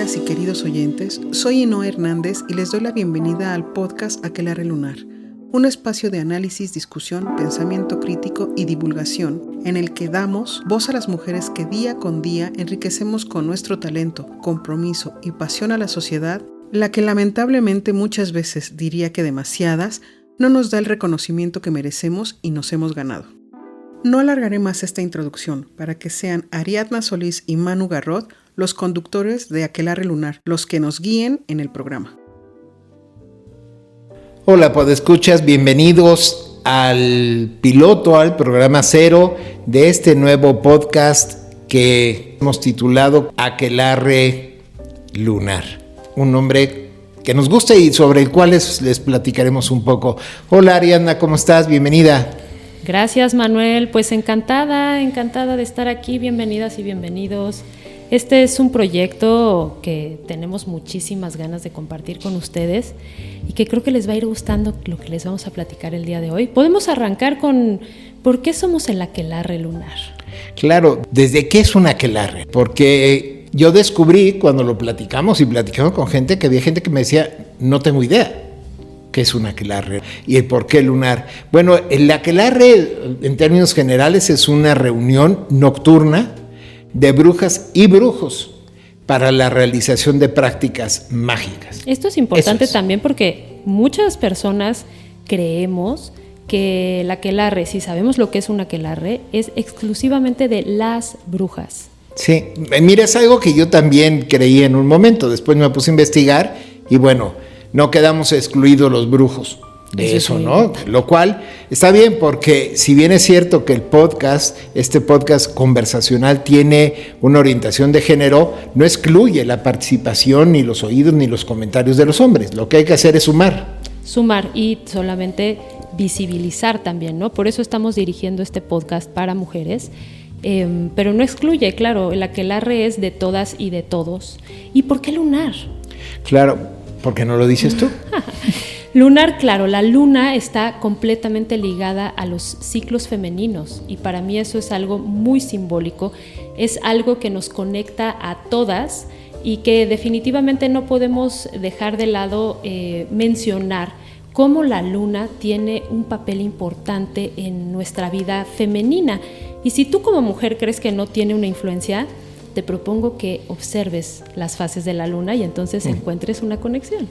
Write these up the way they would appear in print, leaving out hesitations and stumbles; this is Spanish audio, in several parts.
queridas y queridos oyentes, soy Inoa Hernández y les doy la bienvenida al podcast Aquelarre Lunar, un espacio de análisis, discusión, pensamiento crítico y divulgación en el que damos voz a las mujeres que día con día enriquecemos con nuestro talento, compromiso y pasión a la sociedad, la que lamentablemente muchas veces, diría que demasiadas, no nos da el reconocimiento que merecemos y nos hemos ganado. No alargaré más esta introducción para que sean Ariadna Solís y Manu Garrot los conductores de Aquelarre Lunar, los que nos guíen en el programa. Hola, podescuchas, bienvenidos al piloto, al programa 0 de este nuevo podcast que hemos titulado Aquelarre Lunar. Un nombre que nos gusta y sobre el cual les platicaremos un poco. Hola Ariadna, ¿cómo estás? Bienvenida. Gracias Manuel, pues encantada de estar aquí, bienvenidas y bienvenidos. Este es un proyecto que tenemos muchísimas ganas de compartir con ustedes y que creo que les va a ir gustando lo que les vamos a platicar el día de hoy. Podemos arrancar con ¿por qué somos el Aquelarre Lunar? Claro, ¿desde qué es un aquelarre? Porque yo descubrí cuando lo platicamos con gente que había gente que me decía, no tengo idea qué es un aquelarre y el por qué lunar. Bueno, el aquelarre en términos generales es una reunión nocturna de brujas y brujos para la realización de prácticas mágicas. Esto es importante también porque muchas personas creemos que el aquelarre, si sabemos lo que es un aquelarre, es exclusivamente de las brujas. Sí, mira, es algo que yo también creí en un momento, después me puse a investigar y bueno, no quedamos excluidos los brujos de eso, ¿no? Lo cual está bien porque si bien es cierto que este podcast conversacional tiene una orientación de género, no excluye la participación, ni los oídos, ni los comentarios de los hombres. Lo que hay que hacer es sumar. Sumar y solamente visibilizar también, ¿no? Por eso estamos dirigiendo este podcast para mujeres, pero no excluye, claro, el aquelarre es de todas y de todos. ¿Y por qué lunar? Claro, ¿por qué no lo dices tú? Lunar, claro, la luna está completamente ligada a los ciclos femeninos y para mí eso es algo muy simbólico, es algo que nos conecta a todas y que definitivamente no podemos dejar de lado mencionar cómo la luna tiene un papel importante en nuestra vida femenina. Y si tú como mujer crees que no tiene una influencia, te propongo que observes las fases de la luna y entonces encuentres una conexión.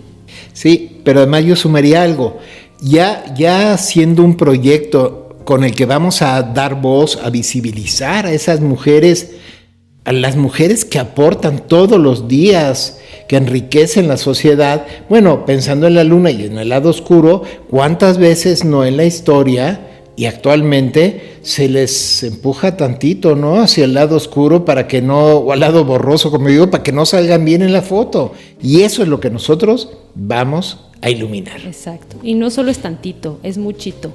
Sí, pero además yo sumaría algo. Ya siendo un proyecto con el que vamos a dar voz, a visibilizar a esas mujeres, a las mujeres que aportan todos los días, que enriquecen la sociedad. Bueno, pensando en la luna y en el lado oscuro, ¿cuántas veces no en la historia y actualmente se les empuja tantito, ¿no? Hacia el lado oscuro para que no, o al lado borroso, como digo, para que no salgan bien en la foto. Y eso es lo que nosotros vamos a iluminar. Exacto. Y no solo es tantito, es muchito.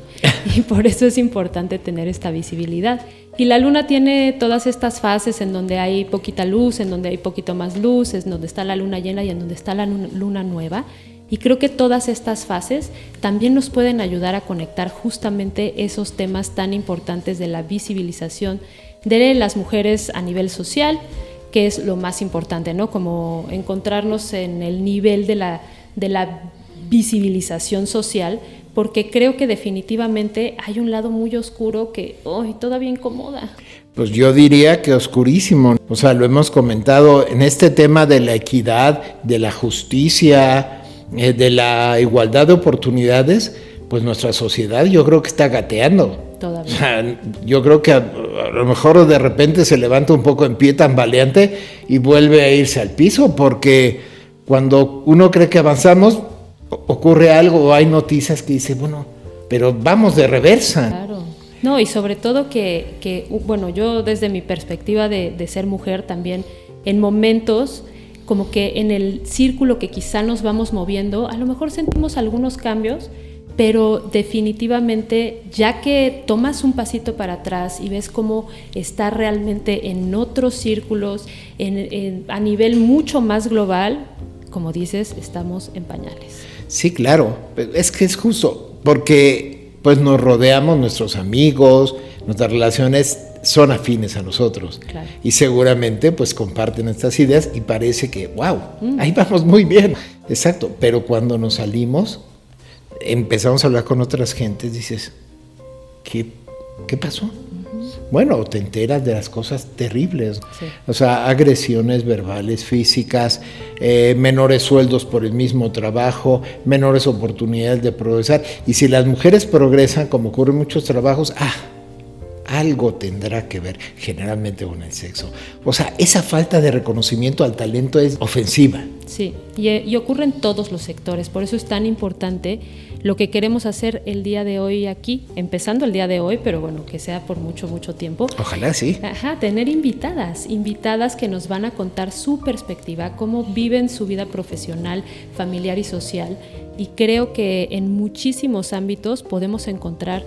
Y por eso es importante tener esta visibilidad. Y la luna tiene todas estas fases en donde hay poquita luz, en donde hay poquito más luz, en donde está la luna llena y en donde está la luna nueva. Y creo que todas estas fases también nos pueden ayudar a conectar justamente esos temas tan importantes de la visibilización de las mujeres a nivel social, que es lo más importante, ¿no? Como encontrarnos en el nivel de la visibilización social, porque creo que definitivamente hay un lado muy oscuro que todavía incomoda. Pues yo diría que oscurísimo. O sea, lo hemos comentado en este tema de la equidad, de la justicia, de la igualdad de oportunidades, pues nuestra sociedad yo creo que está gateando. Todavía. O sea, yo creo que a lo mejor de repente se levanta un poco en pie tambaleante y vuelve a irse al piso, porque cuando uno cree que avanzamos, ocurre algo o hay noticias que dice, bueno, pero vamos de reversa. Claro. No, y sobre todo que bueno, yo desde mi perspectiva de ser mujer también, en momentos como que en el círculo que quizá nos vamos moviendo, a lo mejor sentimos algunos cambios, pero definitivamente ya que tomas un pasito para atrás y ves cómo está realmente en otros círculos, a nivel mucho más global, como dices, estamos en pañales. Sí, claro, es que es justo, porque pues nos rodeamos, nuestros amigos, nuestras relaciones son afines a nosotros. Claro. Y seguramente pues comparten estas ideas y parece que, wow, ahí vamos muy bien. Exacto, pero cuando nos salimos, empezamos a hablar con otras gentes, dices, ¿qué pasó? Bueno, te enteras de las cosas terribles, sí. O sea, agresiones verbales, físicas, menores sueldos por el mismo trabajo, menores oportunidades de progresar. Y si las mujeres progresan, como ocurre en muchos trabajos, algo tendrá que ver generalmente con el sexo. O sea, esa falta de reconocimiento al talento es ofensiva. Sí, y ocurre en todos los sectores, por eso es tan importante lo que queremos hacer el día de hoy aquí, empezando el día de hoy, pero bueno, que sea por mucho, mucho tiempo. Ojalá sí. Tener invitadas que nos van a contar su perspectiva, cómo viven su vida profesional, familiar y social. Y creo que en muchísimos ámbitos podemos encontrar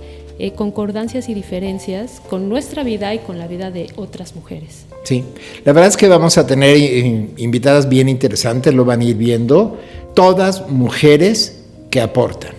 concordancias y diferencias con nuestra vida y con la vida de otras mujeres. Sí, la verdad es que vamos a tener invitadas bien interesantes, lo van a ir viendo, todas mujeres que aportan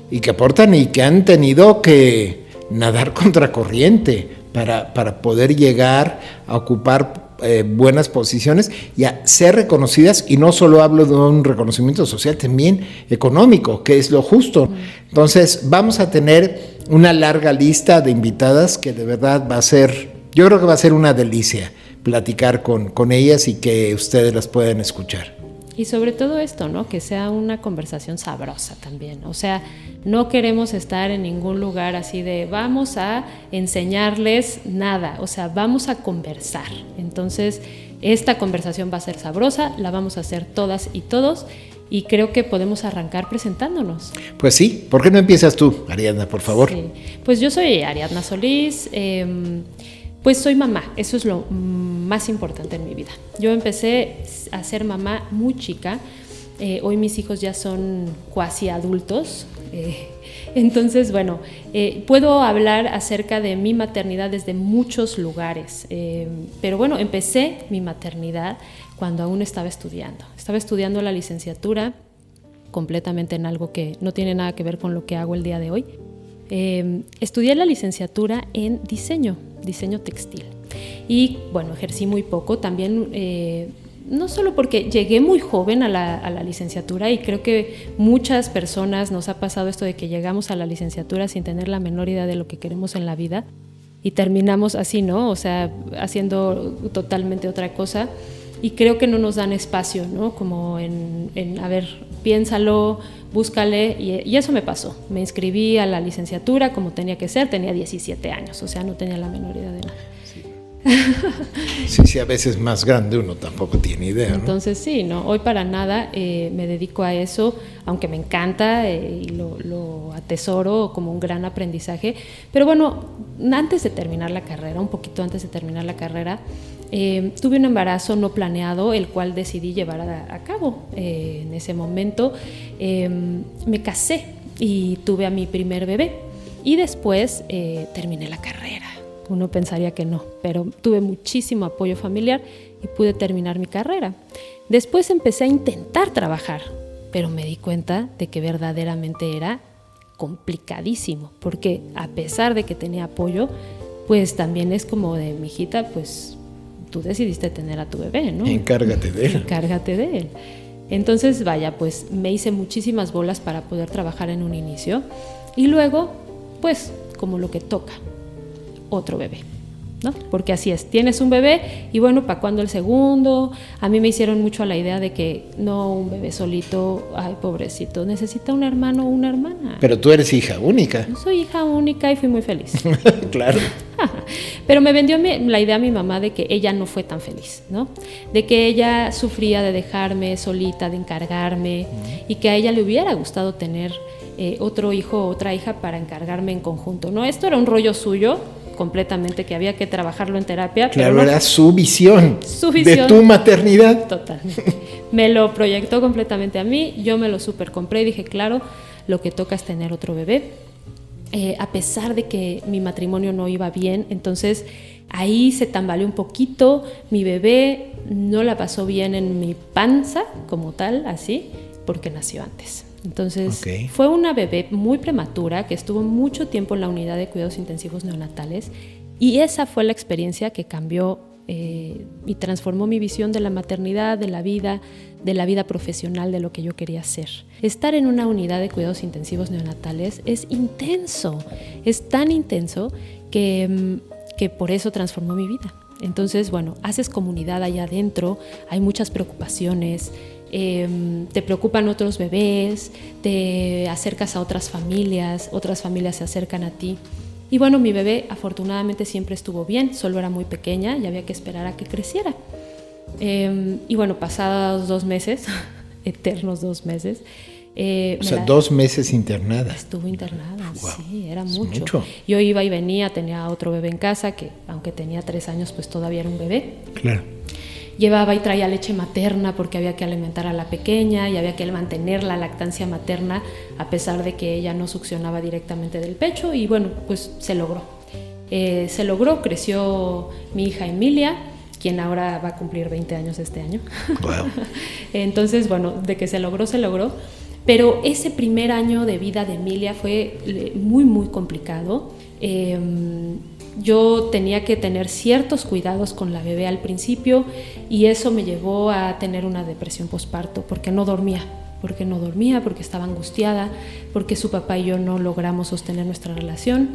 y que han tenido que nadar contracorriente para poder llegar a ocupar buenas posiciones y a ser reconocidas, y no solo hablo de un reconocimiento social, también económico, que es lo justo. Entonces vamos a tener una larga lista de invitadas que de verdad va a ser, yo creo que va a ser una delicia platicar con ellas y que ustedes las puedan escuchar. Y sobre todo esto, ¿no? Que sea una conversación sabrosa también. O sea, no queremos estar en ningún lugar así de vamos a enseñarles nada. O sea, vamos a conversar. Entonces, esta conversación va a ser sabrosa, la vamos a hacer todas y todos. Y creo que podemos arrancar presentándonos. Pues sí, ¿por qué no empiezas tú, Ariadna, por favor? Sí. Pues yo soy Ariadna Solís. Pues soy mamá, eso es lo más importante en mi vida. Yo empecé a ser mamá muy chica, hoy mis hijos ya son cuasi adultos, entonces bueno, puedo hablar acerca de mi maternidad desde muchos lugares, pero bueno, empecé mi maternidad cuando aún estaba estudiando la licenciatura, completamente en algo que no tiene nada que ver con lo que hago el día de hoy. Estudié la licenciatura en diseño textil y bueno, ejercí muy poco también, no solo porque llegué muy joven a la licenciatura, y creo que muchas personas nos ha pasado esto de que llegamos a la licenciatura sin tener la menor idea de lo que queremos en la vida y terminamos así, ¿no? O sea, haciendo totalmente otra cosa, y creo que no nos dan espacio, ¿no? Como en a ver, piénsalo, búscale, y eso me pasó. Me inscribí a la licenciatura como tenía que ser, tenía 17 años, o sea, no tenía la menor idea de nada. Sí, a veces más grande uno tampoco tiene idea, ¿no? Entonces sí, no, hoy para nada me dedico a eso, aunque me encanta y lo atesoro como un gran aprendizaje. Pero bueno, antes de terminar la carrera, un poquito antes de terminar la carrera, tuve un embarazo no planeado, el cual decidí llevar a cabo. En ese momento me casé y tuve a mi primer bebé, y después terminé la carrera. Uno pensaría que no, pero tuve muchísimo apoyo familiar y pude terminar mi carrera. Después empecé a intentar trabajar, pero me di cuenta de que verdaderamente era complicadísimo, porque a pesar de que tenía apoyo, pues también es como de, mijita, pues tú decidiste tener a tu bebé, ¿no? Encárgate de él. Encárgate de él. Entonces, vaya, pues me hice muchísimas bolas para poder trabajar en un inicio, y luego, pues, como lo que toca, otro bebé, ¿no? Porque así es, tienes un bebé y bueno, ¿para cuándo el segundo? A mí me hicieron mucho a la idea de que no, un bebé solito, ay, pobrecito, necesita un hermano o una hermana. Pero tú eres hija única. Yo soy hija única y fui muy feliz. Claro. Pero me vendió la idea a mi mamá de que ella no fue tan feliz, ¿no? De que ella sufría de dejarme solita, de encargarme, y que a ella le hubiera gustado tener otro hijo o otra hija para encargarme en conjunto, ¿no? Esto era un rollo suyo, completamente, que había que trabajarlo en terapia. Claro, pero no, era su visión de tu maternidad. Totalmente. Me lo proyectó completamente a mí, yo me lo súper compré y dije, claro, lo que toca es tener otro bebé. A pesar de que mi matrimonio no iba bien, entonces ahí se tambaleó un poquito, mi bebé no la pasó bien en mi panza como tal, así, porque nació antes. Entonces fue una bebé muy prematura que estuvo mucho tiempo en la unidad de cuidados intensivos neonatales, Y esa fue la experiencia que cambió y transformó mi visión de la maternidad, de la vida profesional, de lo que yo quería hacer. Estar en una unidad de cuidados intensivos neonatales es intenso, es tan intenso que por eso transformó mi vida. Entonces, bueno, haces comunidad allá adentro, hay muchas preocupaciones, te preocupan otros bebés, te acercas a otras familias se acercan a ti. Y bueno, mi bebé afortunadamente siempre estuvo bien, solo era muy pequeña y había que esperar a que creciera. Y bueno, pasados 2 meses, eternos 2 meses. 2 meses internada. Estuvo internada, Wow. Sí, era mucho. Mucho. Yo iba y venía, tenía otro bebé en casa, que aunque tenía 3 años, pues todavía era un bebé. Claro. Llevaba y traía leche materna porque había que alimentar a la pequeña y había que mantener la lactancia materna a pesar de que ella no succionaba directamente del pecho y bueno, pues se logró. Creció mi hija Emilia, quien ahora va a cumplir 20 años este año. Wow. Entonces, bueno, de que se logró. Pero ese primer año de vida de Emilia fue muy, muy complicado. Yo tenía que tener ciertos cuidados con la bebé al principio y eso me llevó a tener una depresión posparto porque no dormía, porque estaba angustiada, porque su papá y yo no logramos sostener nuestra relación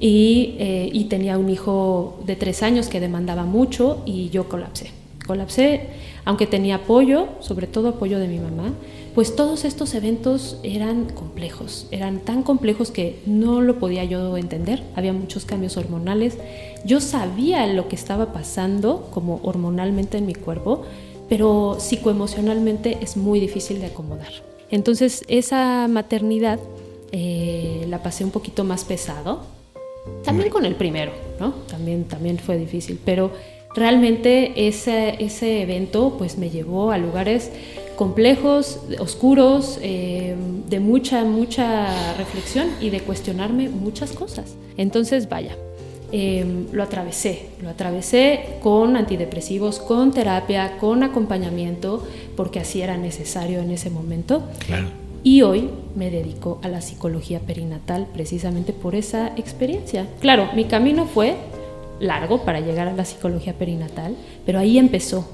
y tenía un hijo de 3 años que demandaba mucho y yo colapsé, aunque tenía apoyo, sobre todo apoyo de mi mamá. Pues todos estos eventos eran tan complejos que no lo podía yo entender. Había muchos cambios hormonales. Yo sabía lo que estaba pasando como hormonalmente en mi cuerpo, pero psicoemocionalmente es muy difícil de acomodar. Entonces esa maternidad la pasé un poquito más pesado. También con el primero, ¿no? También fue difícil, pero realmente ese evento pues me llevó a lugares complejos, oscuros, de mucha reflexión y de cuestionarme muchas cosas. Entonces, vaya, lo atravesé con antidepresivos, con terapia, con acompañamiento, porque así era necesario en ese momento. Claro. Y hoy me dedico a la psicología perinatal precisamente por esa experiencia. Claro, mi camino fue largo para llegar a la psicología perinatal, pero ahí empezó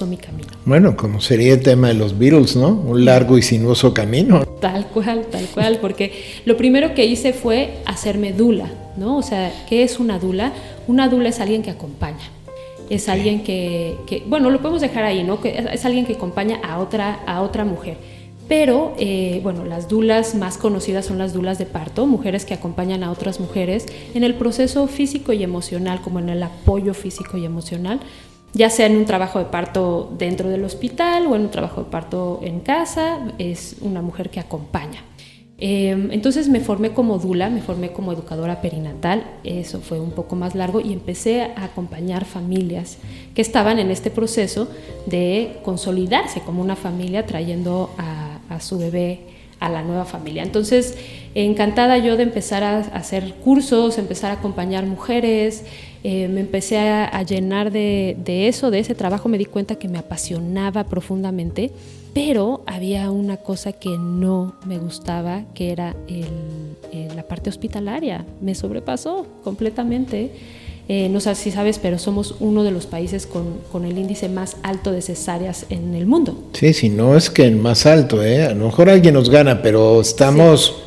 mi camino. Bueno, como sería el tema de los Beatles, ¿no? Un largo y sinuoso camino. Tal cual, porque lo primero que hice fue hacerme dula, ¿no? O sea, ¿qué es una dula? Una dula es alguien que acompaña. Es alguien que, bueno, lo podemos dejar ahí, ¿no? Que es alguien que acompaña a otra mujer. Pero, bueno, las dulas más conocidas son las dulas de parto, mujeres que acompañan a otras mujeres en el proceso físico y emocional, como en el apoyo físico y emocional, ya sea en un trabajo de parto dentro del hospital o en un trabajo de parto en casa, es una mujer que acompaña. Entonces me formé como dula, me formé como educadora perinatal, eso fue un poco más largo y empecé a acompañar familias que estaban en este proceso de consolidarse como una familia trayendo a su bebé a la nueva familia. Entonces, encantada yo de empezar a hacer cursos, empezar a acompañar mujeres, me empecé a llenar de eso, de ese trabajo, me di cuenta que me apasionaba profundamente, pero había una cosa que no me gustaba, que era la parte hospitalaria, me sobrepasó completamente. No sé si sabes, pero somos uno de los países con el índice más alto de cesáreas en el mundo. Sí, si no es que el más alto, ¿eh? A lo mejor alguien nos gana, pero estamos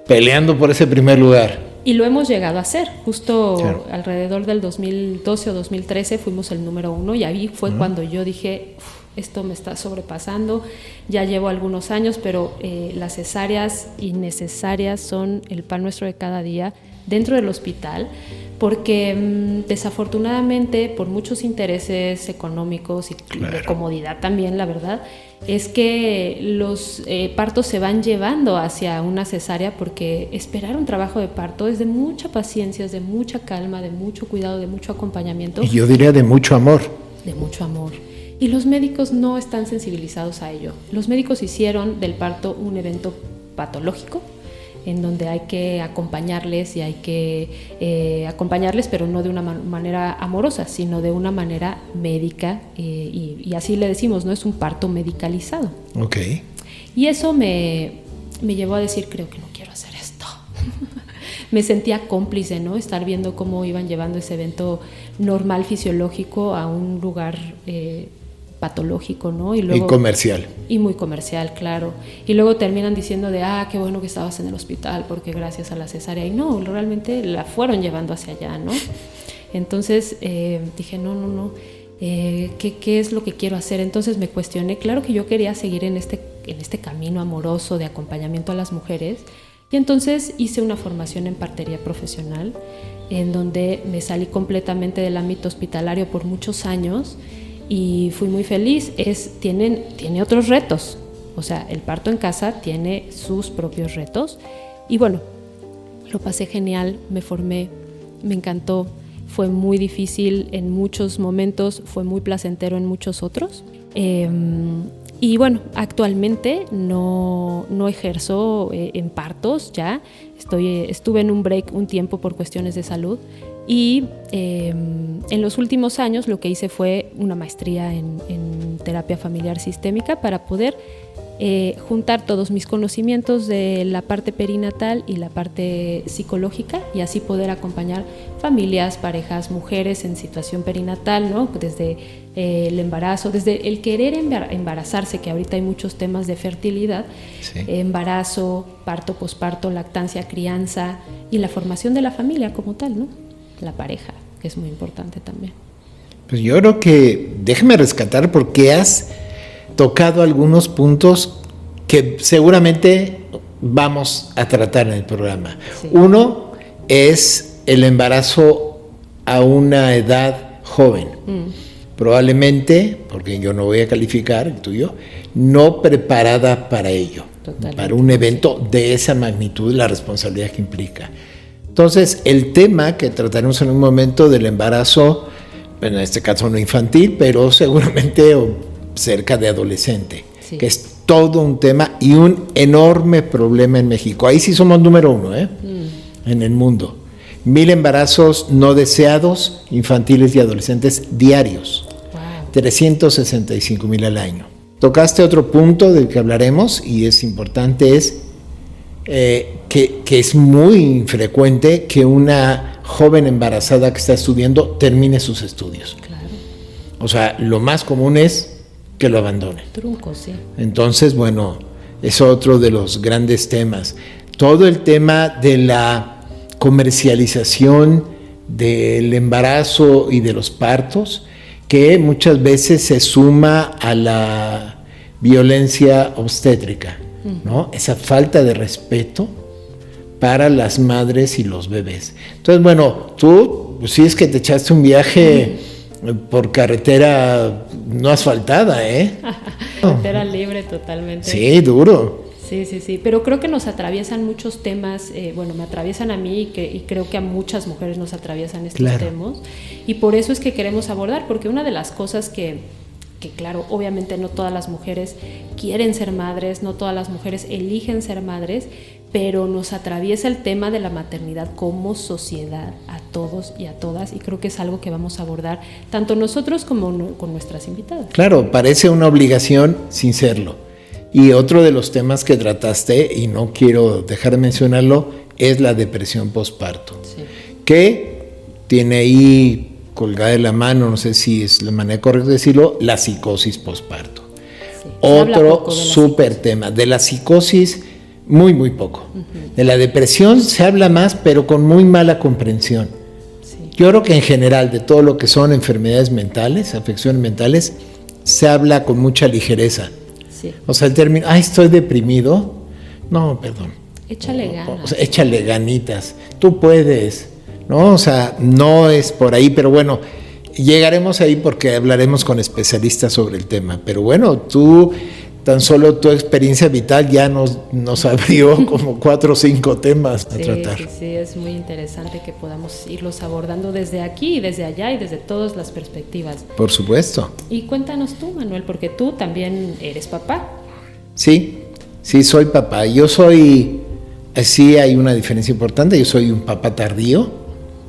peleando por ese primer lugar. Y lo hemos llegado a hacer, justo claro. Alrededor del 2012 o 2013 fuimos el número 1 y ahí fue cuando yo dije, esto me está sobrepasando, ya llevo algunos años, pero las cesáreas innecesarias son el pan nuestro de cada día dentro del hospital, porque desafortunadamente por muchos intereses económicos y de comodidad también, la verdad, es que los partos se van llevando hacia una cesárea, porque esperar un trabajo de parto es de mucha paciencia, es de mucha calma, de mucho cuidado, de mucho acompañamiento. Y yo diría de mucho amor. De mucho amor. Y los médicos no están sensibilizados a ello. Los médicos hicieron del parto un evento patológico, en donde hay que acompañarles y hay que acompañarles, pero no de una manera amorosa, sino de una manera médica, y así le decimos, ¿no? Es un parto medicalizado. Okay. Y eso me llevó a decir, creo que no quiero hacer esto. me sentía cómplice, ¿no? Estar viendo cómo iban llevando ese evento normal, fisiológico, a un lugar patológico, ¿no? Y luego, comercial. Y muy comercial, claro. Y luego terminan diciendo de, qué bueno que estabas en el hospital porque gracias a la cesárea. Y no, realmente la fueron llevando hacia allá, ¿no? Entonces dije, no. ¿Qué es lo que quiero hacer? Entonces me cuestioné. Claro que yo quería seguir en este camino amoroso de acompañamiento a las mujeres. Y entonces hice una formación en partería profesional, en donde me salí completamente del ámbito hospitalario por muchos años. Y fui muy feliz. Tiene otros retos, o sea, el parto en casa tiene sus propios retos. Y bueno, lo pasé genial, me formé, me encantó. Fue muy difícil en muchos momentos, fue muy placentero en muchos otros. Y bueno, actualmente no ejerzo en partos ya. Estuve en un break un tiempo por cuestiones de salud. Y en los últimos años lo que hice fue una maestría en terapia familiar sistémica para poder juntar todos mis conocimientos de la parte perinatal y la parte psicológica y así poder acompañar familias, parejas, mujeres en situación perinatal, ¿no? Desde el embarazo, desde el querer embarazarse, que ahorita hay muchos temas de fertilidad, sí. Embarazo, parto, posparto, lactancia, crianza y la formación de la familia como tal, ¿no? La pareja, que es muy importante también. Pues yo creo que, déjame rescatar porque has tocado algunos puntos que seguramente vamos a tratar en el programa. Sí. Uno es el embarazo a una edad joven. Probablemente, porque yo no voy a calificar, el tuyo, no preparada para ello. Totalmente. Para un evento de esa magnitud, la responsabilidad que implica. Entonces, el tema que trataremos en un momento del embarazo, en este caso no infantil, pero seguramente cerca de adolescente, sí. Que es todo un tema y un enorme problema en México. Ahí sí somos número 1, en el mundo. 1,000 embarazos no deseados, infantiles y adolescentes diarios. Wow. 365,000 al año. Tocaste otro punto del que hablaremos y es importante, es que es muy infrecuente que una joven embarazada que está estudiando termine sus estudios. Claro. O sea, lo más común es que lo abandone. Trunco, sí. Entonces, bueno, es otro de los grandes temas. Todo el tema de la comercialización del embarazo y de los partos, que muchas veces se suma a la violencia obstétrica, ¿no? Esa falta de respeto para las madres y los bebés. Entonces, bueno, tú, pues, sí es que te echaste un viaje por carretera no asfaltada, ¿eh? Carretera libre totalmente. Sí, duro. Sí, pero creo que nos atraviesan muchos temas, bueno, me atraviesan a mí y creo que a muchas mujeres nos atraviesan estos temas, y por eso es que queremos abordar, porque una de las cosas que claro, obviamente no todas las mujeres quieren ser madres, no todas las mujeres eligen ser madres, pero nos atraviesa el tema de la maternidad como sociedad a todos y a todas, y creo que es algo que vamos a abordar tanto nosotros como con nuestras invitadas. Claro, parece una obligación sin serlo. Y otro de los temas que trataste, y no quiero dejar de mencionarlo, es la depresión posparto, sí. Que tiene ahí colgada de la mano, no sé si es la manera correcta de decirlo, la psicosis posparto. Sí. Otro súper tema. De la psicosis, muy poco. De la depresión se habla más, pero con muy mala comprensión. Sí. Yo creo que en general, de todo lo que son enfermedades mentales, afecciones mentales, se habla con mucha ligereza. Sí. O sea, el término, estoy deprimido. No, perdón. Échale ganas. O sea, échale ganitas. Tú puedes, ¿no? O sea, no es por ahí, pero bueno, llegaremos ahí porque hablaremos con especialistas sobre el tema. Pero bueno, tan solo tu experiencia vital ya nos abrió como 4 o 5 temas a tratar. Sí, es muy interesante que podamos irlos abordando desde aquí y desde allá y desde todas las perspectivas. Por supuesto. Y cuéntanos tú, Manuel, porque tú también eres papá. Sí, soy papá. Sí hay una diferencia importante, yo soy un papá tardío.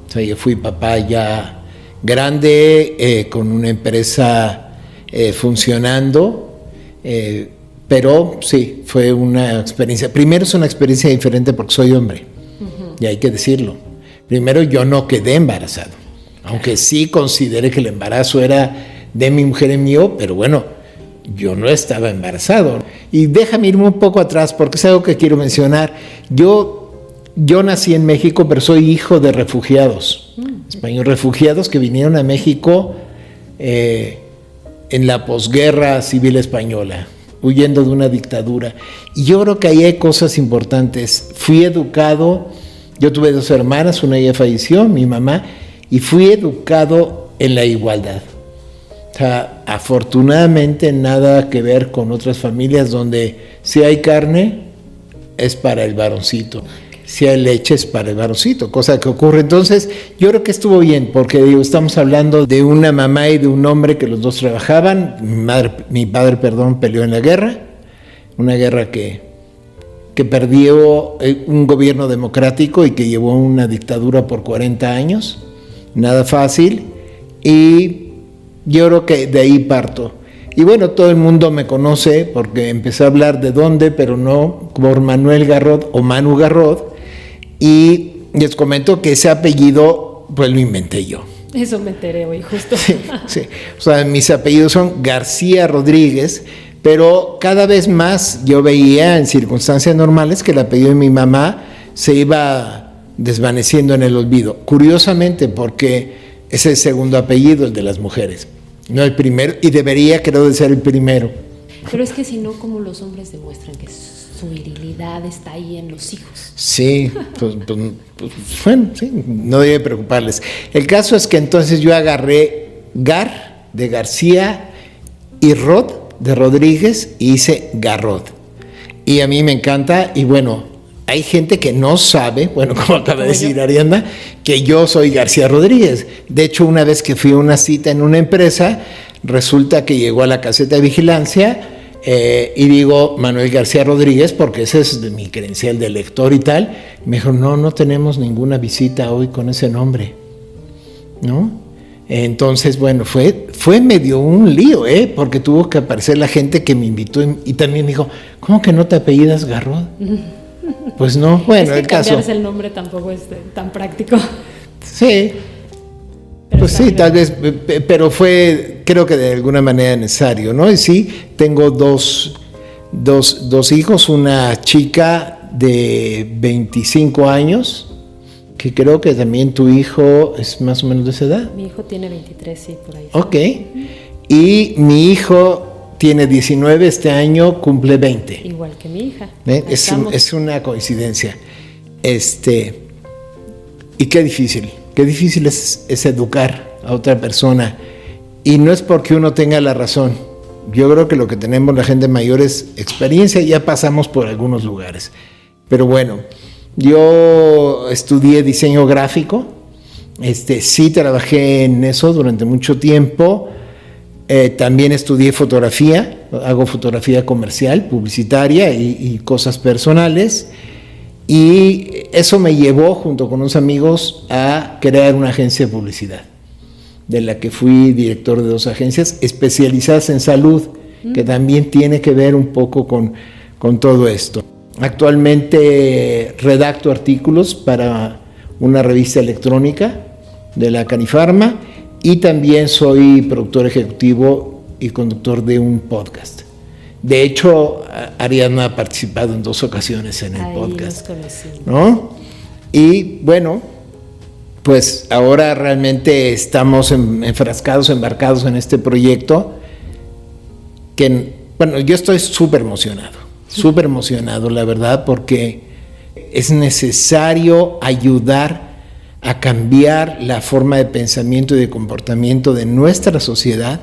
O sea, yo fui papá ya grande, con una empresa funcionando. Pero sí, fue una experiencia. Primero es una experiencia diferente porque soy hombre. y hay que decirlo. Primero, yo no quedé embarazado, aunque sí consideré que el embarazo era de mi mujer y mío, pero bueno, yo no estaba embarazado. Y déjame irme un poco atrás, porque es algo que quiero mencionar. Yo nací en México, pero soy hijo de refugiados, españoles refugiados que vinieron a México en la posguerra civil española, huyendo de una dictadura. Y yo creo que ahí hay cosas importantes. Fui educado, yo tuve 2 hermanas, una ya falleció, mi mamá, y fui educado en la igualdad. O sea, afortunadamente nada que ver con otras familias donde si hay carne es para el varoncito, si hay leche es para el varoncito, cosa que ocurre. Entonces yo creo que estuvo bien, porque digo, estamos hablando de una mamá y de un hombre que los dos trabajaban. Mi padre peleó en la guerra, una guerra que perdió un gobierno democrático y que llevó una dictadura por 40 años, nada fácil, y yo creo que de ahí parto. Y bueno, todo el mundo me conoce porque empecé a hablar de dónde, pero no por Manuel Garrod o Manu Garrod, y les comento que ese apellido pues lo inventé yo. Eso me enteré hoy justo. Sí. O sea, mis apellidos son García Rodríguez, pero cada vez más yo veía en circunstancias normales que el apellido de mi mamá se iba desvaneciendo en el olvido. Curiosamente, porque es el segundo apellido, el de las mujeres, no el primero, y debería, creo, de ser el primero. Pero es que si no, ¿cómo los hombres demuestran que su virilidad está ahí en los hijos? Sí, pues bueno, sí, no debe preocuparles. El caso es que entonces yo agarré Gar, de García, y Rod, de Rodríguez, y hice Garrod. Y a mí me encanta, y bueno, hay gente que no sabe, bueno, como acaba de decir Ariadna, que yo soy García Rodríguez. De hecho, una vez que fui a una cita en una empresa, resulta que llegó a la caseta de vigilancia y digo Manuel García Rodríguez, porque ese es de mi credencial de lector y tal. Me dijo, no tenemos ninguna visita hoy con ese nombre, ¿no? Entonces, bueno, fue medio un lío, porque tuvo que aparecer la gente que me invitó y también me dijo, ¿cómo que no te apellidas Garrod? Pues no, bueno, es que el caso. Cambiarse el nombre tampoco es tan práctico. Sí. Pero pues sí, tal vez, pero fue, creo que de alguna manera necesario, ¿no? Y sí, tengo dos hijos, una chica de 25 años, que creo que también tu hijo es más o menos de esa edad. Mi hijo tiene 23, sí, por ahí. Ok. Y mi hijo tiene 19, este año cumple 20. Igual que mi hija. Es una coincidencia. Y qué difícil es educar a otra persona. Y no es porque uno tenga la razón. Yo creo que lo que tenemos la gente mayor es experiencia, ya pasamos por algunos lugares. Pero bueno, yo estudié diseño gráfico, sí trabajé en eso durante mucho tiempo. También estudié fotografía, hago fotografía comercial, publicitaria y cosas personales. Y eso me llevó, junto con unos amigos, a crear una agencia de publicidad, de la que fui director de 2 agencias especializadas en salud, que también tiene que ver un poco con todo esto. Actualmente redacto artículos para una revista electrónica de la Canifarma y también soy productor ejecutivo y conductor de un podcast. De hecho, Ariadna ha participado en 2 ocasiones en el podcast, ¿no? Y bueno, pues ahora realmente estamos enfrascados, embarcados en este proyecto que, bueno, yo estoy súper emocionado, la verdad, porque es necesario ayudar a cambiar la forma de pensamiento y de comportamiento de nuestra sociedad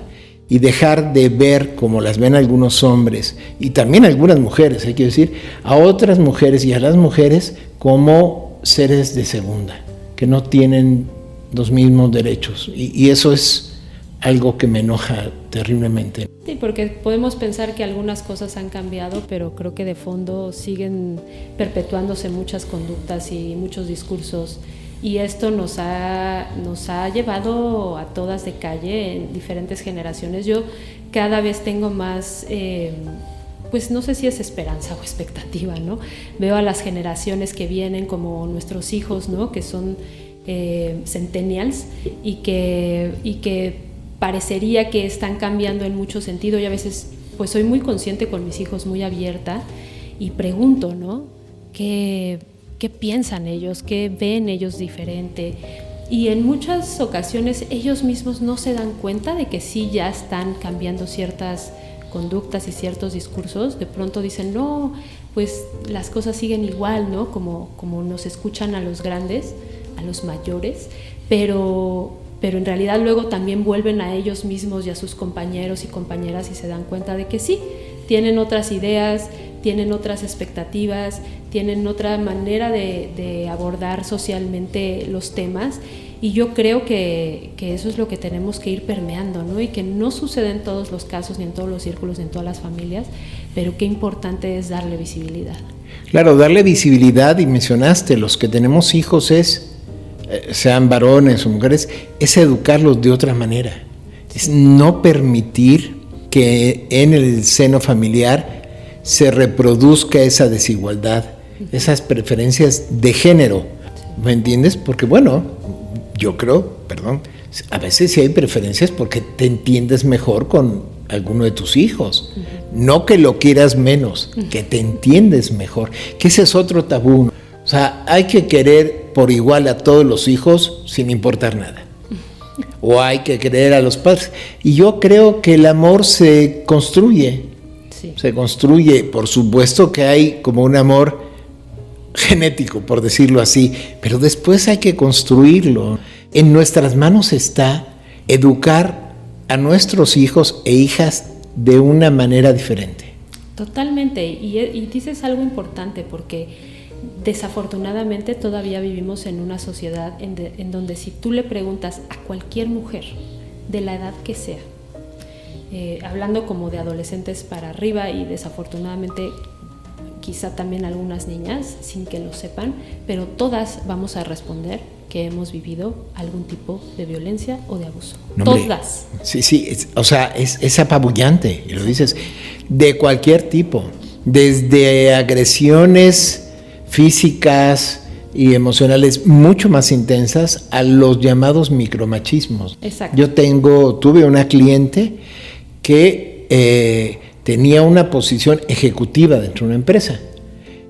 y dejar de ver, como las ven algunos hombres y también algunas mujeres, hay que decir, a otras mujeres y a las mujeres como seres de segunda, que no tienen los mismos derechos. Y eso es algo que me enoja terriblemente. Sí, porque podemos pensar que algunas cosas han cambiado, pero creo que de fondo siguen perpetuándose muchas conductas y muchos discursos. Y esto nos ha llevado a todas de calle en diferentes generaciones. Yo cada vez tengo más pues no sé si es esperanza o expectativa, ¿no? Veo a las generaciones que vienen como nuestros hijos, ¿no? Que son centennials y que parecería que están cambiando en mucho sentido, y a veces pues soy muy consciente con mis hijos, muy abierta, y pregunto, ¿no? ¿Qué piensan ellos? ¿Qué ven ellos diferente? Y en muchas ocasiones ellos mismos no se dan cuenta de que sí ya están cambiando ciertas conductas y ciertos discursos. De pronto dicen, no, pues las cosas siguen igual, ¿no? Como nos escuchan a los grandes, a los mayores, pero en realidad luego también vuelven a ellos mismos y a sus compañeros y compañeras y se dan cuenta de que sí, tienen otras ideas, tienen otras expectativas, tienen otra manera de abordar socialmente los temas, y yo creo que eso es lo que tenemos que ir permeando, ¿no? Y que no sucede en todos los casos, ni en todos los círculos, ni en todas las familias, pero qué importante es darle visibilidad. Claro, darle visibilidad, y mencionaste, los que tenemos hijos sean varones o mujeres, es educarlos de otra manera, es no permitir que en el seno familiar se reproduzca esa desigualdad, esas preferencias de género, ¿me entiendes? Porque bueno, yo creo, a veces sí hay preferencias porque te entiendes mejor con alguno de tus hijos, no que lo quieras menos, que te entiendes mejor, que ese es otro tabú. O sea, hay que querer por igual a todos los hijos sin importar nada, o hay que querer a los padres, y yo creo que el amor se construye. Sí. Se construye, por supuesto que hay como un amor genético, por decirlo así, pero después hay que construirlo. En nuestras manos está educar a nuestros hijos e hijas de una manera diferente. Totalmente, y dices algo importante, porque desafortunadamente todavía vivimos en una sociedad en donde si tú le preguntas a cualquier mujer, de la edad que sea, hablando como de adolescentes para arriba, y desafortunadamente quizá también algunas niñas sin que lo sepan, pero todas vamos a responder que hemos vivido algún tipo de violencia o de abuso. No, todas. Sí, es apabullante, y lo dices, de cualquier tipo, desde agresiones físicas y emocionales mucho más intensas a los llamados micromachismos. Exacto. Yo tuve una cliente que tenía una posición ejecutiva dentro de una empresa,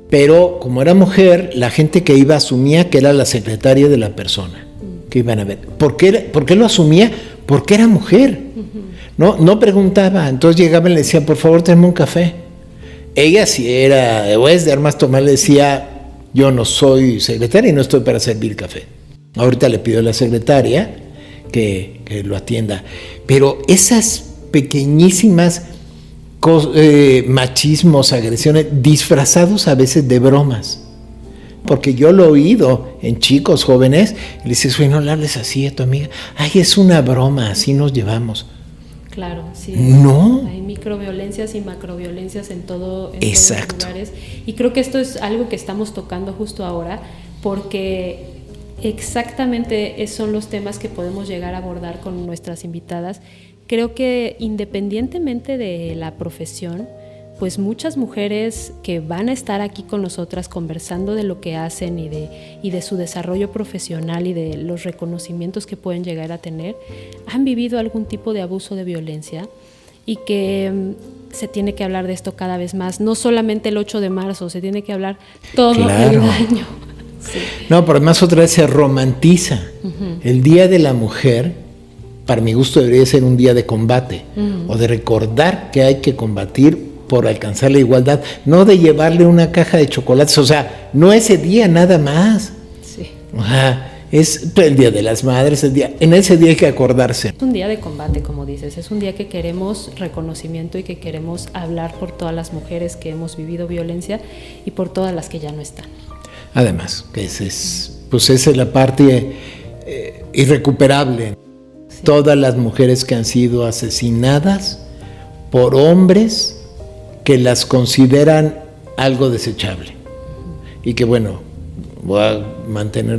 pero como era mujer, la gente que iba asumía que era la secretaria de la persona que iban a ver. ¿Por qué lo asumía? Porque era mujer. No preguntaba. Entonces llegaba y le decía, por favor, tráeme un café. Ella, si era de armas tomar, le decía, yo no soy secretaria y no estoy para servir café. Ahorita le pido a la secretaria que lo atienda. Pero esas pequeñísimas machismos, agresiones, disfrazados a veces de bromas. Porque yo lo he oído en chicos jóvenes, y le dices, no le hables así a tu amiga. Ay, es una broma, así nos llevamos. Claro, sí. No. Hay microviolencias y macroviolencias en todos los lugares. Y creo que esto es algo que estamos tocando justo ahora, porque exactamente son los temas que podemos llegar a abordar con nuestras invitadas. Creo que independientemente de la profesión, pues muchas mujeres que van a estar aquí con nosotras conversando de lo que hacen y de su desarrollo profesional y de los reconocimientos que pueden llegar a tener, han vivido algún tipo de abuso, de violencia, y que se tiene que hablar de esto cada vez más, no solamente el 8 de marzo, se tiene que hablar todo el año. Sí. No, pero además otra vez se romantiza. El Día de la Mujer, para mi gusto, debería ser un día de combate, o de recordar que hay que combatir por alcanzar la igualdad, no de llevarle una caja de chocolates, o sea, no ese día nada más. Sí. O sea, es el Día de las Madres, en ese día hay que acordarse. Es un día de combate, como dices, es un día que queremos reconocimiento y que queremos hablar por todas las mujeres que hemos vivido violencia y por todas las que ya no están. Además, que esa es la parte irrecuperable. Sí. Todas las mujeres que han sido asesinadas por hombres que las consideran algo desechable. Y que bueno, voy a mantener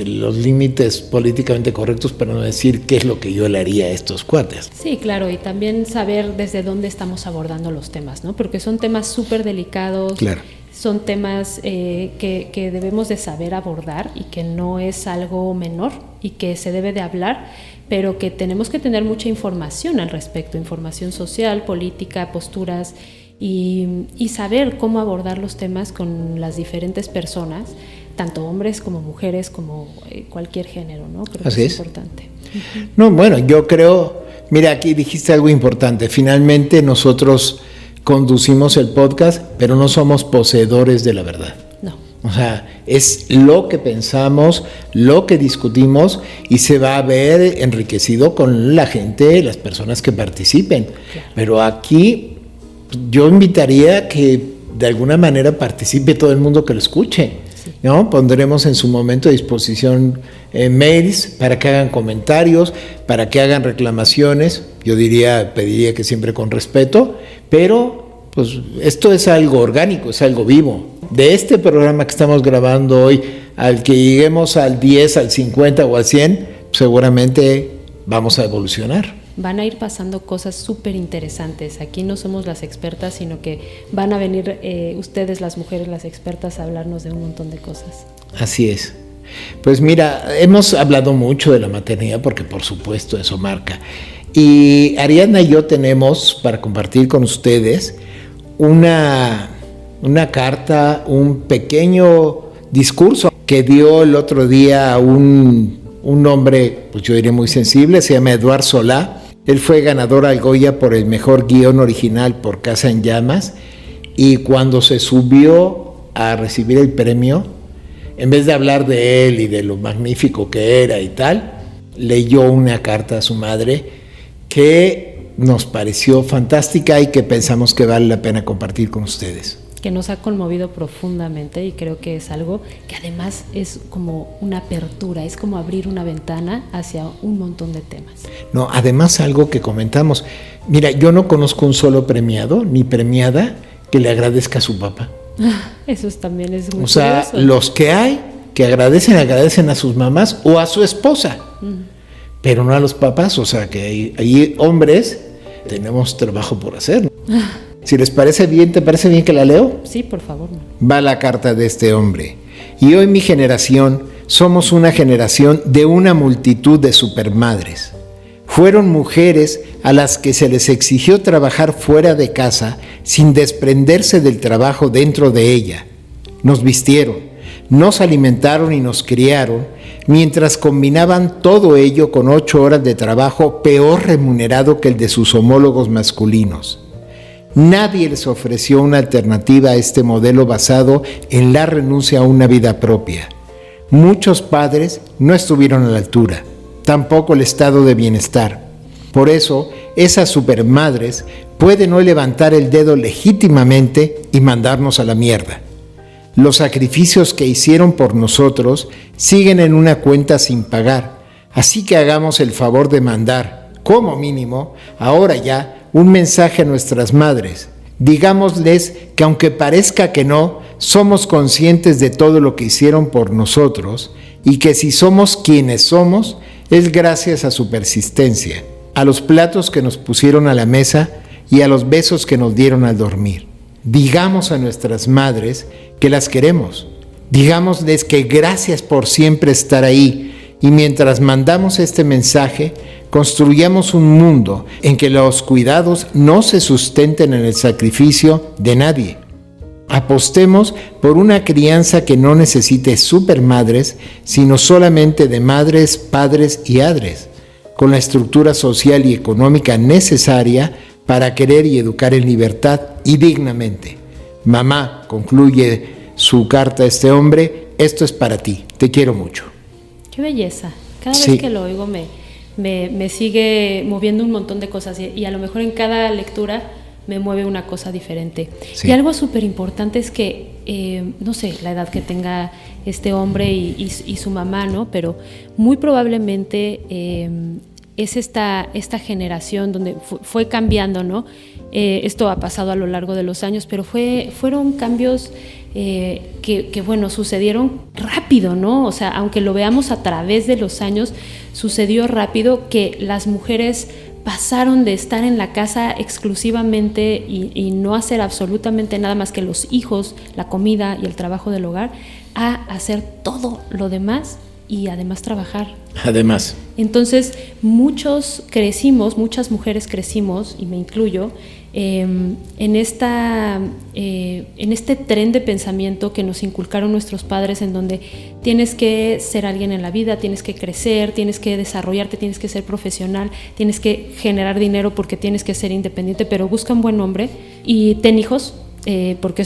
los límites políticamente correctos para no decir qué es lo que yo le haría a estos cuates. Sí, claro, y también saber desde dónde estamos abordando los temas, ¿no? Porque son temas súper delicados, claro. Son temas que debemos de saber abordar y que no es algo menor y que se debe de hablar, pero que tenemos que tener mucha información al respecto, información social, política, posturas y saber cómo abordar los temas con las diferentes personas, tanto hombres como mujeres, como cualquier género, ¿no? Creo Así que es es importante. No, bueno, yo creo, mira, aquí dijiste algo importante. Finalmente nosotros conducimos el podcast, pero no somos poseedores de la verdad. No. O sea, es lo que pensamos, lo que discutimos y se va a ver enriquecido con la gente, las personas que participen. Claro. Pero aquí yo invitaría que de alguna manera participe todo el mundo que lo escuche. Sí. ¿No? Pondremos en su momento a disposición mails para que hagan comentarios, para que hagan reclamaciones. Yo pediría que siempre con respeto, pero pues esto es algo orgánico, es algo vivo. De este programa que estamos grabando hoy, al que lleguemos al 10, al 50 o al 100, seguramente vamos a evolucionar. Van a ir pasando cosas súper interesantes. Aquí no somos las expertas, sino que van a venir ustedes, las mujeres, las expertas, a hablarnos de un montón de cosas. Así es. Pues mira, hemos hablado mucho de la maternidad porque por supuesto eso marca. Y Ariadna y yo tenemos para compartir con ustedes una carta, un pequeño discurso que dio el otro día un hombre, pues yo diría muy sensible, se llama Eduard Solá. Él fue ganador al Goya por el mejor guión original por Casa en Llamas, y cuando se subió a recibir el premio, en vez de hablar de él y de lo magnífico que era y tal, leyó una carta a su madre que nos pareció fantástica y que pensamos que vale la pena compartir con ustedes. Que nos ha conmovido profundamente y creo que es algo que además es como una apertura, es como abrir una ventana hacia un montón de temas. No, además algo que comentamos, mira, yo no conozco un solo premiado ni premiada que le agradezca a su papá. Eso también es muy curioso. O sea, los que hay que agradecen a sus mamás o a su esposa, pero no a los papás. O sea, que hay hombres, tenemos trabajo por hacer, ¿no? Si les parece bien, ¿te parece bien que la leo? Sí, por favor. Va la carta de este hombre. Y hoy mi generación somos una generación de una multitud de supermadres. Fueron mujeres a las que se les exigió trabajar fuera de casa sin desprenderse del trabajo dentro de ella. Nos vistieron, nos alimentaron y nos criaron, mientras combinaban todo ello con 8 horas de trabajo peor remunerado que el de sus homólogos masculinos. Nadie les ofreció una alternativa a este modelo basado en la renuncia a una vida propia. Muchos padres no estuvieron a la altura, tampoco el estado de bienestar. Por eso, esas supermadres pueden hoy levantar el dedo legítimamente y mandarnos a la mierda. Los sacrificios que hicieron por nosotros siguen en una cuenta sin pagar, así que hagamos el favor de mandar, como mínimo, ahora ya, un mensaje a nuestras madres. Digámosles que aunque parezca que no, somos conscientes de todo lo que hicieron por nosotros y que si somos quienes somos, es gracias a su persistencia, a los platos que nos pusieron a la mesa y a los besos que nos dieron al dormir. Digamos a nuestras madres que las queremos. Digámosles que gracias por siempre estar ahí, y mientras mandamos este mensaje, construyamos un mundo en que los cuidados no se sustenten en el sacrificio de nadie. Apostemos por una crianza que no necesite supermadres, sino solamente de madres, padres y adres, con la estructura social y económica necesaria para querer y educar en libertad y dignamente. Mamá, concluye su carta a este hombre, esto es para ti, te quiero mucho. Qué belleza. Cada vez que lo oigo me sigue moviendo un montón de cosas y a lo mejor en cada lectura me mueve una cosa diferente. Sí. Y algo súper importante es que, no sé, la edad que tenga este hombre y su mamá, ¿no? Pero muy probablemente es esta generación donde fue cambiando, ¿no? Esto ha pasado a lo largo de los años, pero fueron cambios que bueno, sucedieron rápido, ¿no? O sea, aunque lo veamos a través de los años, sucedió rápido que las mujeres pasaron de estar en la casa exclusivamente y no hacer absolutamente nada más que los hijos, la comida y el trabajo del hogar, a hacer todo lo demás y además trabajar. Además. Entonces, muchas mujeres crecimos, y me incluyo, en este tren de pensamiento que nos inculcaron nuestros padres, en donde tienes que ser alguien en la vida, tienes que crecer, tienes que desarrollarte, tienes que ser profesional, tienes que generar dinero porque tienes que ser independiente, pero busca un buen hombre y ten hijos. Porque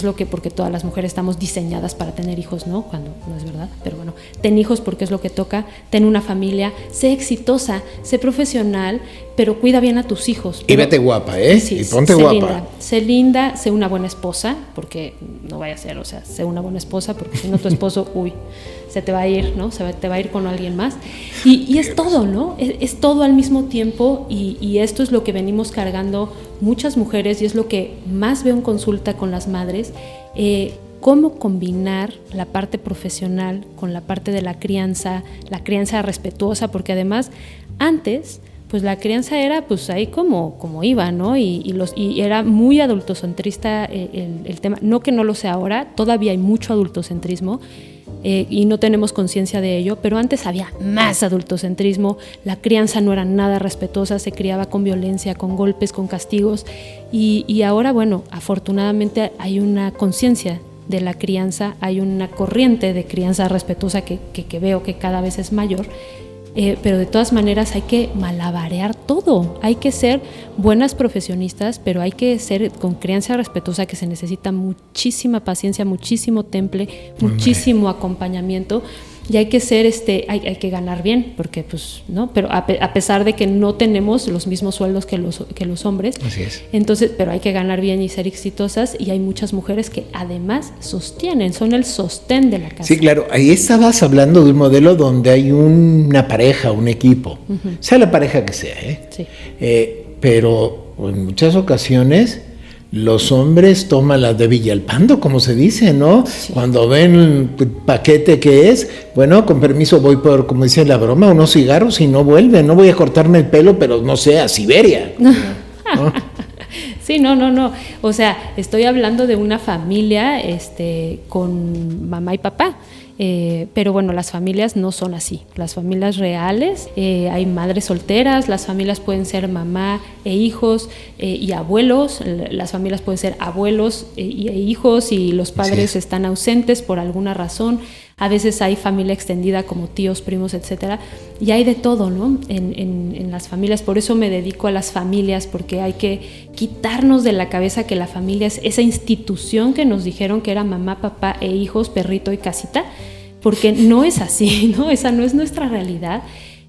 todas las mujeres estamos diseñadas para tener hijos, ¿no? Cuando no es verdad, pero bueno, ten hijos porque es lo que toca, ten una familia, sé exitosa, sé profesional, pero cuida bien a tus hijos. Y vete guapa, Sí, y ponte guapa. Sé linda, sé una buena esposa, porque no vaya a ser, o sea, sé una buena esposa, porque si no tu esposo, se te va a ir, ¿no? Te va a ir con alguien más. Y es todo, ¿no? Es todo al mismo tiempo, y esto es lo que venimos cargando muchas mujeres, y es lo que más veo en consulta con las madres, cómo combinar la parte profesional con la parte de la crianza respetuosa, porque además antes pues la crianza era pues ahí como iba, ¿no? Y era muy adultocentrista el tema, no que no lo sea ahora, todavía hay mucho adultocentrismo, y no tenemos conciencia de ello, pero antes había más adultocentrismo, la crianza no era nada respetuosa, se criaba con violencia, con golpes, con castigos, y ahora, bueno, afortunadamente hay una conciencia de la crianza, hay una corriente de crianza respetuosa que veo que cada vez es mayor. Pero de todas maneras hay que malabarear todo, hay que ser buenas profesionistas, pero hay que ser con crianza respetuosa, que se necesita muchísima paciencia, muchísimo temple, muchísimo acompañamiento, y hay que ser hay que ganar bien, porque pues no, pero a pesar de que no tenemos los mismos sueldos que los hombres. Así es. Entonces, pero hay que ganar bien y ser exitosas, y hay muchas mujeres que además son el sostén de la casa. Sí, claro, ahí estabas hablando de un modelo donde hay una pareja, un equipo, sea la pareja que sea, Sí. Pero en muchas ocasiones los hombres toman la de Villalpando, como se dice, ¿no? Sí. Cuando ven el paquete que es, bueno, con permiso voy por, como dice la broma, unos cigarros y no vuelve, no voy a cortarme el pelo, pero no sé, a Siberia. ¿No? Sí, no. O sea, estoy hablando de una familia con mamá y papá. Pero bueno, las familias no son así. Las familias reales, hay madres solteras, las familias pueden ser mamá e hijos y abuelos, las familias pueden ser abuelos e hijos, y los padres están ausentes por alguna razón. A veces hay familia extendida como tíos, primos, etcétera, y hay de todo, ¿no? En las familias. Por eso me dedico a las familias, porque hay que quitarnos de la cabeza que la familia es esa institución que nos dijeron que era mamá, papá e hijos, perrito y casita, porque no es así, ¿no? Esa no es nuestra realidad.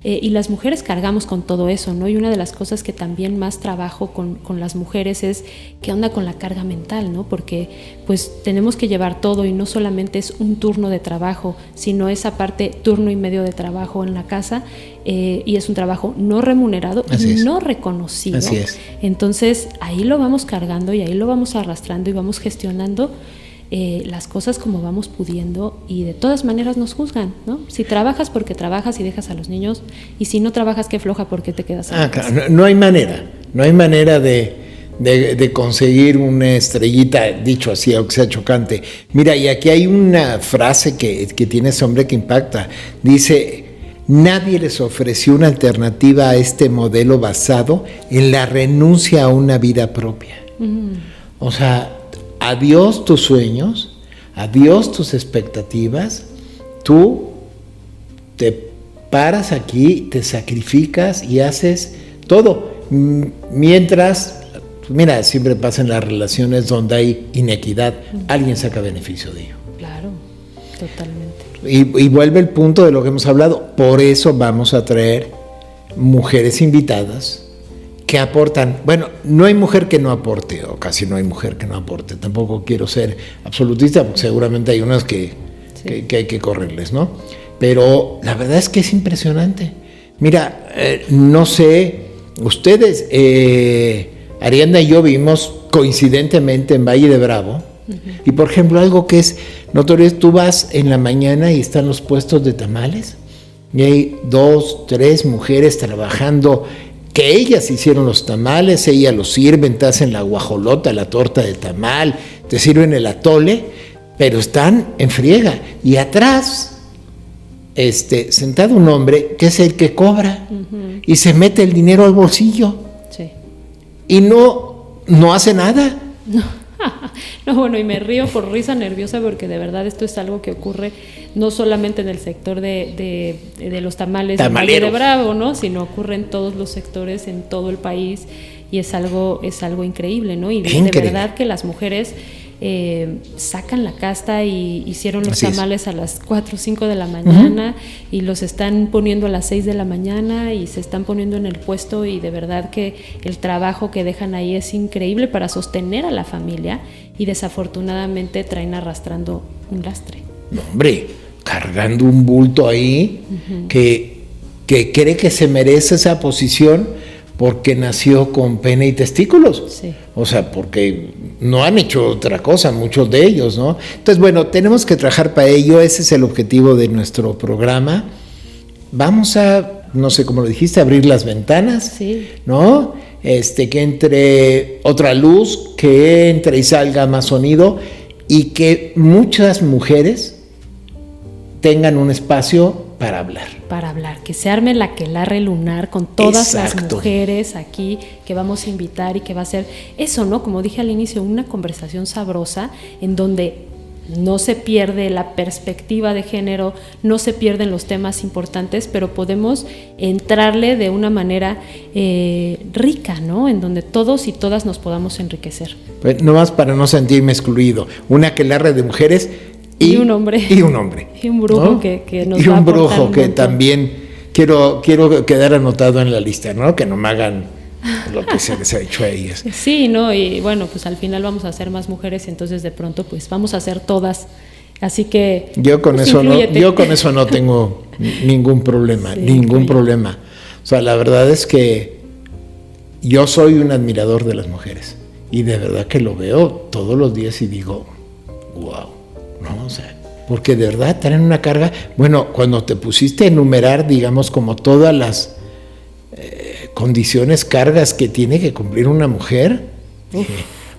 Y las mujeres cargamos con todo eso, ¿no? Y una de las cosas que también más trabajo con las mujeres es qué onda con la carga mental, ¿no? Porque pues tenemos que llevar todo, y no solamente es un turno de trabajo, sino esa parte turno y medio de trabajo en la casa, y es un trabajo no remunerado y no reconocido. Así es. Entonces ahí lo vamos cargando y ahí lo vamos arrastrando y vamos gestionando las cosas como vamos pudiendo, y de todas maneras nos juzgan, ¿no? Si trabajas porque trabajas y dejas a los niños, y si no trabajas, qué floja porque te quedas a casa. Claro, no hay manera de conseguir una estrellita, dicho así, aunque sea chocante. Mira, y aquí hay una frase que tiene ese hombre que impacta. Dice: nadie les ofreció una alternativa a este modelo basado en la renuncia a una vida propia. O sea, adiós tus sueños, adiós tus expectativas, tú te paras aquí, te sacrificas y haces todo. Mientras, mira, siempre pasa en las relaciones donde hay inequidad, alguien saca beneficio de ello. Claro, totalmente. Y vuelve el punto de lo que hemos hablado, por eso vamos a traer mujeres invitadas que aportan. Bueno, no hay mujer que no aporte, o casi no hay mujer que no aporte. Tampoco quiero ser absolutista, porque seguramente hay unas que hay que correrles, ¿no? Pero la verdad es que es impresionante. Mira, no sé, ustedes, Ariadna y yo vivimos coincidentemente en Valle de Bravo. Y por ejemplo, algo que es notorio es tú vas en la mañana y están los puestos de tamales y hay 2, 3 mujeres trabajando, que ellas hicieron los tamales, ellas los sirven, te hacen la guajolota, la torta de tamal, te sirven el atole, pero están en friega. Y atrás, sentado un hombre que es el que cobra y se mete el dinero al bolsillo. Sí. Y no hace nada. No, bueno, y me río por risa nerviosa porque de verdad esto es algo que ocurre no solamente en el sector de los tamales en Valle de Bravo, ¿no? Sino ocurre en todos los sectores, en todo el país, y es algo increíble, ¿no? Y de verdad que las mujeres sacan la casta y hicieron los tamales a las 4 o 5 de la mañana y los están poniendo a las 6 de la mañana y se están poniendo en el puesto, y de verdad que el trabajo que dejan ahí es increíble para sostener a la familia, y desafortunadamente traen arrastrando un lastre. No, hombre, cargando un bulto ahí que cree que se merece esa posición porque nació con pene y testículos. Sí. O sea, porque no han hecho otra cosa, muchos de ellos, ¿no? Entonces, bueno, tenemos que trabajar para ello, ese es el objetivo de nuestro programa. Vamos a, no sé cómo lo dijiste, abrir las ventanas, sí, ¿no? Que entre otra luz, que entre y salga más sonido, y que muchas mujeres tengan un espacio para hablar. Para hablar, que se arme la aquelarre lunar con todas Exacto. las mujeres aquí que vamos a invitar, y que va a ser eso, ¿no? Como dije al inicio, una conversación sabrosa en donde no se pierde la perspectiva de género, no se pierden los temas importantes, pero podemos entrarle de una manera rica, ¿no? En donde todos y todas nos podamos enriquecer. Pues, nomás para no sentirme excluido, una aquelarre de mujeres y un hombre. Y un hombre. Y un brujo, ¿no? que nos y va a un brujo aportar un que montón. también quiero quedar anotado en la lista, ¿no? Que no me hagan lo que se les ha hecho a ellas. Sí, ¿no? Y bueno, pues al final vamos a ser más mujeres, entonces de pronto pues vamos a ser todas. Así que Yo con pues, eso no tengo ningún problema, Sí, problema. O sea, la verdad es que yo soy un admirador de las mujeres y de verdad que lo veo todos los días y digo, wow, ¿no? O sea, porque de verdad traen una carga. Bueno, cuando te pusiste a enumerar, digamos, como todas las condiciones, cargas que tiene que cumplir una mujer,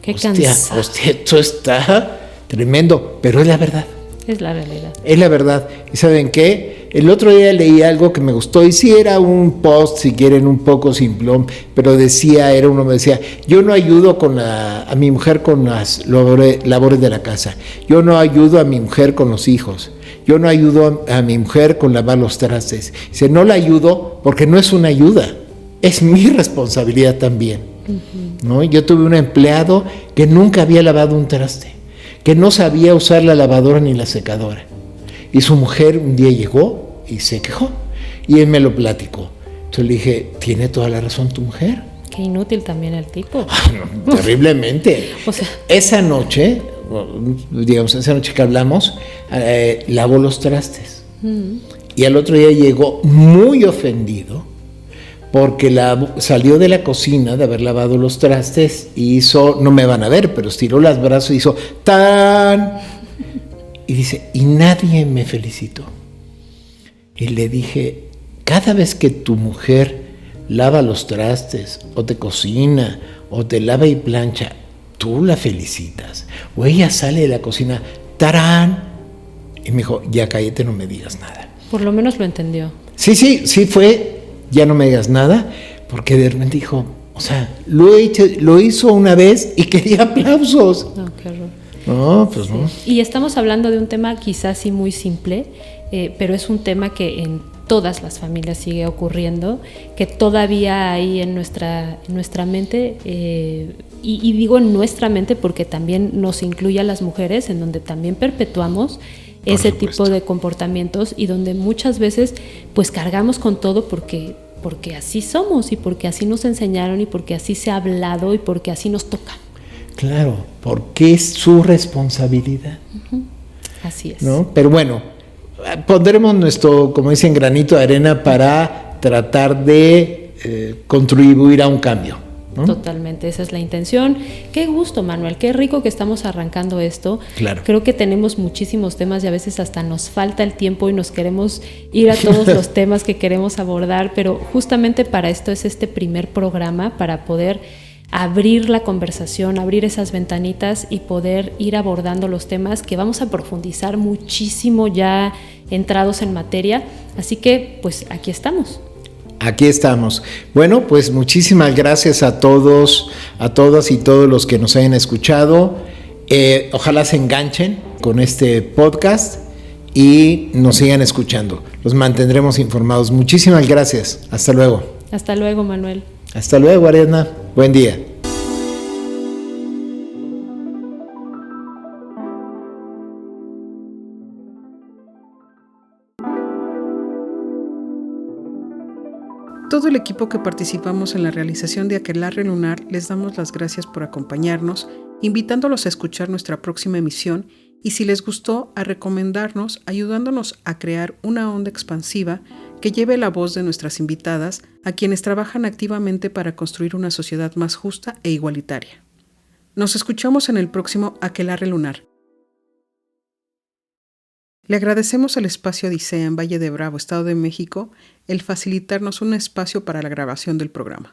qué cansado. Hostia, esto está tremendo, pero es la verdad. Es la realidad. Es la verdad. ¿Y saben qué? El otro día leí algo que me gustó, y sí era un post, si quieren, un poco simplón, pero uno me decía, yo no ayudo a mi mujer con las labores de la casa, yo no ayudo a mi mujer con los hijos, yo no ayudo a mi mujer con lavar los trastes. Dice, no la ayudo porque no es una ayuda, es mi responsabilidad también. ¿No? Yo tuve un empleado que nunca había lavado un traste, que no sabía usar la lavadora ni la secadora. Y su mujer un día llegó y se quejó. Y él me lo platicó. Entonces le dije, ¿tiene toda la razón tu mujer? Qué inútil también el tipo. No, terriblemente. O sea, esa noche que hablamos, lavó los trastes. Y al otro día llegó muy ofendido porque salió de la cocina de haber lavado los trastes y hizo, no me van a ver, pero estiró los brazos y hizo ¡tan! Y dice, y nadie me felicitó. Y le dije, cada vez que tu mujer lava los trastes, o te cocina, o te lava y plancha, tú la felicitas. O ella sale de la cocina, ¡tarán! Y me dijo, ya cállate, no me digas nada. por lo menos lo entendió. Sí fue, ya no me digas nada, porque de repente dijo, o sea, lo hizo una vez y quería aplausos. No, qué horror. No, pues no. Y estamos hablando de un tema quizás sí muy simple, pero es un tema que en todas las familias sigue ocurriendo, que todavía hay en nuestra mente, y digo en nuestra mente porque también nos incluye a las mujeres, en donde también perpetuamos ese tipo de comportamientos y donde muchas veces pues cargamos con todo porque así somos y porque así nos enseñaron y porque así se ha hablado y porque así nos toca. Claro, porque es su responsabilidad. Uh-huh. Así es. ¿No? Pero bueno, pondremos nuestro, como dicen, granito de arena para tratar de contribuir a un cambio. ¿no? Totalmente, esa es la intención. Qué gusto, Manuel, qué rico que estamos arrancando esto. Claro. Creo que tenemos muchísimos temas y a veces hasta nos falta el tiempo y nos queremos ir a todos los temas que queremos abordar, pero justamente para esto es este primer programa, para poder abrir la conversación, abrir esas ventanitas y poder ir abordando los temas que vamos a profundizar muchísimo ya entrados en materia. Así que, pues, aquí estamos. Aquí estamos. Bueno, pues muchísimas gracias a todos, a todas y todos los que nos hayan escuchado. Ojalá se enganchen con este podcast y nos sigan escuchando. Los mantendremos informados. Muchísimas gracias. Hasta luego. Hasta luego, Manuel. Hasta luego, Ariadna. Buen día. Todo el equipo que participamos en la realización de Aquelarre Lunar les damos las gracias por acompañarnos, invitándolos a escuchar nuestra próxima emisión y, si les gustó, a recomendarnos, ayudándonos a crear una onda expansiva que lleve la voz de nuestras invitadas a quienes trabajan activamente para construir una sociedad más justa e igualitaria. Nos escuchamos en el próximo Aquelarre Lunar. Le agradecemos al Espacio Odisea en Valle de Bravo, Estado de México, el facilitarnos un espacio para la grabación del programa.